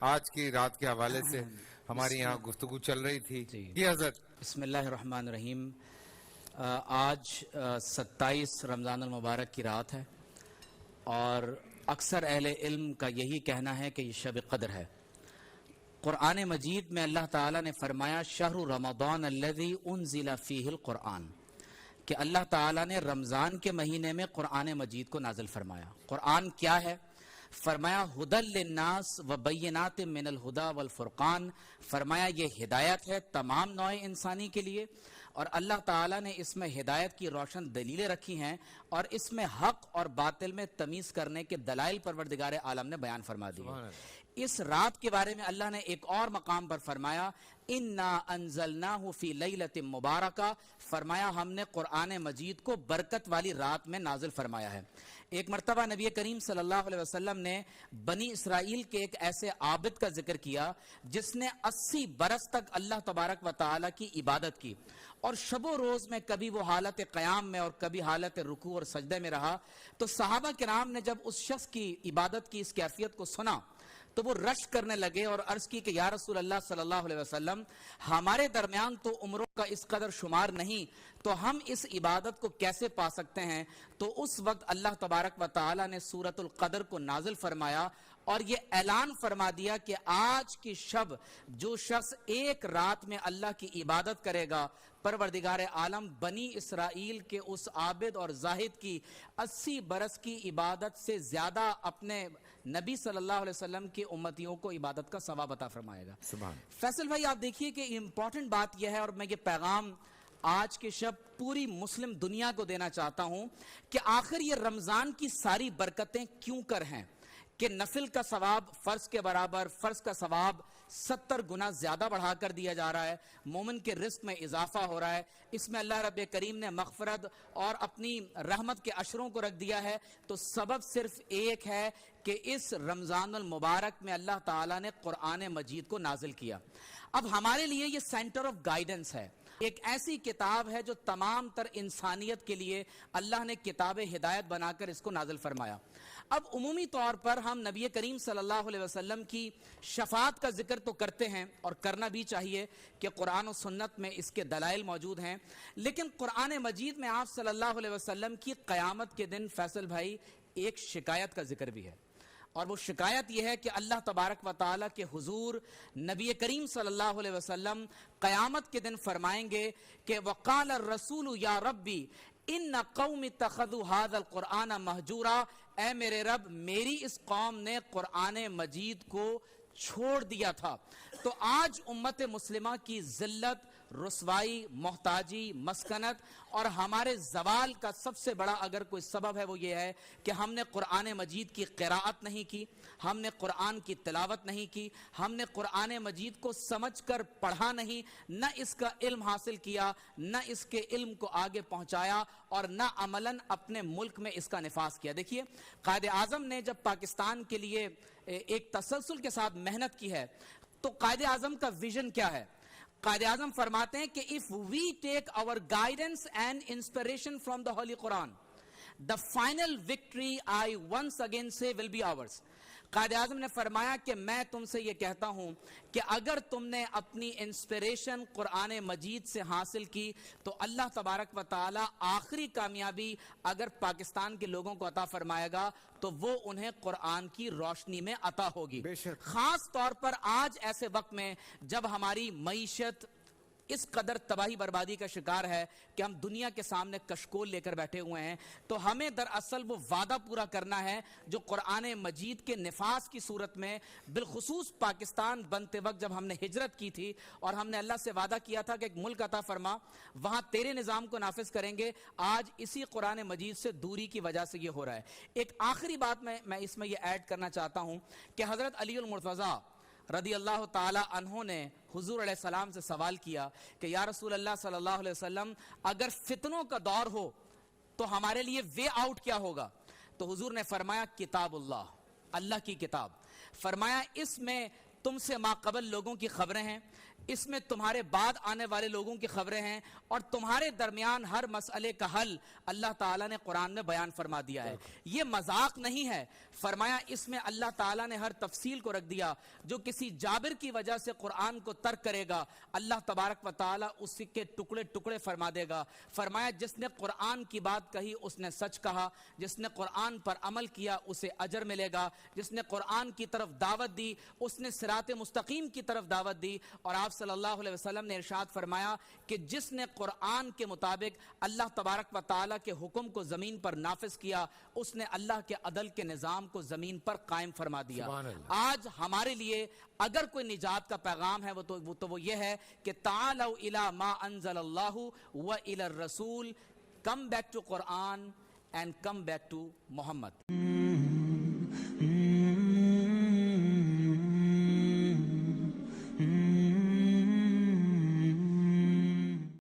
آج کی رات کے حوالے سے ہماری یہاں گفتگو چل رہی تھی جی حضرت۔ بسم اللہ الرحمن الرحیم۔ آج 27 رمضان المبارک کی رات ہے اور اکثر اہل علم کا یہی کہنا ہے کہ یہ شب قدر ہے۔ قرآن مجید میں اللہ تعالیٰ نے فرمایا شہر رمضان الذی انزل فیہ القرآن، کہ اللہ تعالیٰ نے رمضان کے مہینے میں قرآن مجید کو نازل فرمایا۔ قرآن کیا ہے؟ فرمایا ہدی للناس وبینات من الہدی والفرقان، فرمایا یہ ہدایت ہے تمام نوع انسانی کے لیے، اور اللہ تعالیٰ نے اس میں ہدایت کی روشن دلیلیں رکھی ہیں اور اس میں حق اور باطل میں تمیز کرنے کے دلائل پروردگار عالم نے بیان فرما دی ہے۔ اس رات کے بارے میں اللہ نے ایک اور مقام پر فرمایا انا انزلناہ فی لیلۃ مبارکہ، فرمایا ہم نے قرآن مجید کو برکت والی رات میں نازل فرمایا ہے۔ ایک مرتبہ نبی کریم صلی اللہ علیہ وسلم نے بنی اسرائیل کے ایک ایسے عابد کا ذکر کیا جس نے 80 برس تک اللہ تبارک و تعالی کی عبادت کی، اور شب و روز میں کبھی وہ حالت قیام میں اور کبھی حالت رکوع اور سجدے میں رہا۔ تو صحابہ کرام نے جب اس شخص کی عبادت کی اس کیفیت کو سنا تو وہ رشک کرنے لگے اور عرض کی کہ یا رسول اللہ صلی اللہ علیہ وسلم، ہمارے درمیان تو عمروں کا اس قدر شمار نہیں، تو ہم اس عبادت کو کیسے پا سکتے ہیں؟ تو اس وقت اللہ تبارک و تعالی نے سورۃ القدر کو نازل فرمایا اور یہ اعلان فرما دیا کہ آج کی شب جو شخص ایک رات میں اللہ کی عبادت کرے گا، پروردگار عالم بنی اسرائیل کے اس عابد اور زاہد کی 80 برس کی عبادت سے زیادہ اپنے نبی صلی اللہ علیہ وسلم کی امتیوں کو عبادت کا ثواب عطا فرمائے گا۔ فیصل بھائی آپ دیکھیے کہ امپورٹنٹ بات یہ ہے، اور میں یہ پیغام آج کے شب پوری مسلم دنیا کو دینا چاہتا ہوں کہ آخر یہ رمضان کی ساری برکتیں کیوں کر ہیں کہ نفل کا ثواب فرض کے برابر، فرض کا ثواب 70 گنا زیادہ بڑھا کر دیا جا رہا ہے، مومن کے رزق میں اضافہ ہو رہا ہے، اس میں اللہ رب کریم نے مغفرت اور اپنی رحمت کے عشروں کو رکھ دیا ہے۔ تو سبب صرف ایک ہے کہ اس رمضان المبارک میں اللہ تعالیٰ نے قرآن مجید کو نازل کیا۔ اب ہمارے لیے یہ سینٹر آف گائیڈنس ہے، ایک ایسی کتاب ہے جو تمام تر انسانیت کے لیے اللہ نے کتاب ہدایت بنا کر اس کو نازل فرمایا۔ اب عمومی طور پر ہم نبی کریم صلی اللہ علیہ وسلم کی شفاعت کا ذکر تو کرتے ہیں اور کرنا بھی چاہیے کہ قرآن و سنت میں اس کے دلائل موجود ہیں، لیکن قرآن مجید میں آپ صلی اللہ علیہ وسلم کی قیامت کے دن فیصل بھائی ایک شکایت کا ذکر بھی ہے، اور وہ شکایت یہ ہے کہ اللہ تبارک و تعالیٰ کے حضور نبی کریم صلی اللہ علیہ وسلم قیامت کے دن فرمائیں گے کہ وقال الرسول یا ربی ان قوم اتخذوا هذا القرآن مہجورا، اے میرے رب میری اس قوم نے قرآن مجید کو چھوڑ دیا تھا۔ تو آج امت مسلمہ کی ذلت، رسوائی، محتاجی، مسکنت اور ہمارے زوال کا سب سے بڑا اگر کوئی سبب ہے وہ یہ ہے کہ ہم نے قرآن مجید کی قراءت نہیں کی، ہم نے قرآن کی تلاوت نہیں کی، ہم نے قرآن مجید کو سمجھ کر پڑھا نہیں، نہ اس کا علم حاصل کیا، نہ اس کے علم کو آگے پہنچایا، اور نہ عملاً اپنے ملک میں اس کا نفاذ کیا۔ دیکھیے قائد اعظم نے جب پاکستان کے لیے ایک تسلسل کے ساتھ محنت کی ہے تو قائد اعظم کا ویژن کیا ہے؟ قائد اعظم فرماتے ہیں کہ if we take our guidance and inspiration from the Holy Quran, the final victory I once again say will be ours۔ Quaid Azam نے فرمایا کہ میں تم سے یہ کہتا ہوں کہ اگر تم نے اپنی انسپریشن قرآن مجید سے حاصل کی تو اللہ تبارک و تعالی آخری کامیابی اگر پاکستان کے لوگوں کو عطا فرمائے گا تو وہ انہیں قرآن کی روشنی میں عطا ہوگی۔ خاص طور پر آج ایسے وقت میں جب ہماری معیشت اس قدر تباہی بربادی کا شکار ہے کہ ہم دنیا کے سامنے کشکول لے کر بیٹھے ہوئے ہیں، تو ہمیں دراصل وہ وعدہ پورا کرنا ہے جو قرآن مجید کے نفاذ کی صورت میں بالخصوص پاکستان بنتے وقت جب ہم نے ہجرت کی تھی اور ہم نے اللہ سے وعدہ کیا تھا کہ ایک ملک عطا فرما، وہاں تیرے نظام کو نافذ کریں گے، آج اسی قرآن مجید سے دوری کی وجہ سے یہ ہو رہا ہے۔ ایک آخری بات میں اس میں یہ ایڈ کرنا چاہتا ہوں کہ حضرت علی المرتضیٰ رضی اللہ تعالی عنہ نے حضور علیہ السلام سے سوال کیا کہ یا رسول اللہ صلی اللہ علیہ وسلم اگر فتنوں کا دور ہو تو ہمارے لیے وے آؤٹ کیا ہوگا؟ تو حضور نے فرمایا کتاب اللہ، اللہ کی کتاب۔ فرمایا اس میں تم سے ماقبل لوگوں کی خبریں ہیں، اس میں تمہارے بعد آنے والے لوگوں کی خبریں ہیں، اور تمہارے درمیان ہر مسئلے کا حل اللہ تعالیٰ نے قرآن میں بیان فرما دیا ہے۔ یہ مذاق نہیں ہے، فرمایا اس میں اللہ تعالیٰ نے ہر تفصیل کو رکھ دیا۔ جو کسی جابر کی وجہ سے قرآن کو ترک کرے گا، اللہ تبارک و تعالیٰ اس کے ٹکڑے ٹکڑے فرما دے گا۔ فرمایا جس نے قرآن کی بات کہی اس نے سچ کہا، جس نے قرآن پر عمل کیا اسے اجر ملے گا، جس نے قرآن کی طرف دعوت دی اس نے صراط مستقیم کی طرف دعوت دی۔ اور آپ صلی اللہ علیہ وسلم نے ارشاد فرمایا کہ جس نے قرآن کے مطابق اللہ تبارک و تعالیٰ کے حکم کو زمین پر نافذ کیا، اس نے اللہ کے عدل کے نظام کو زمین پر قائم فرما دیا۔ آج ہمارے لیے اگر کوئی نجات کا پیغام ہے وہ یہ ہے کہ تعالوا الی ما انزل اللہ و الی الرسول، come back to Quran and come back to Muhammad.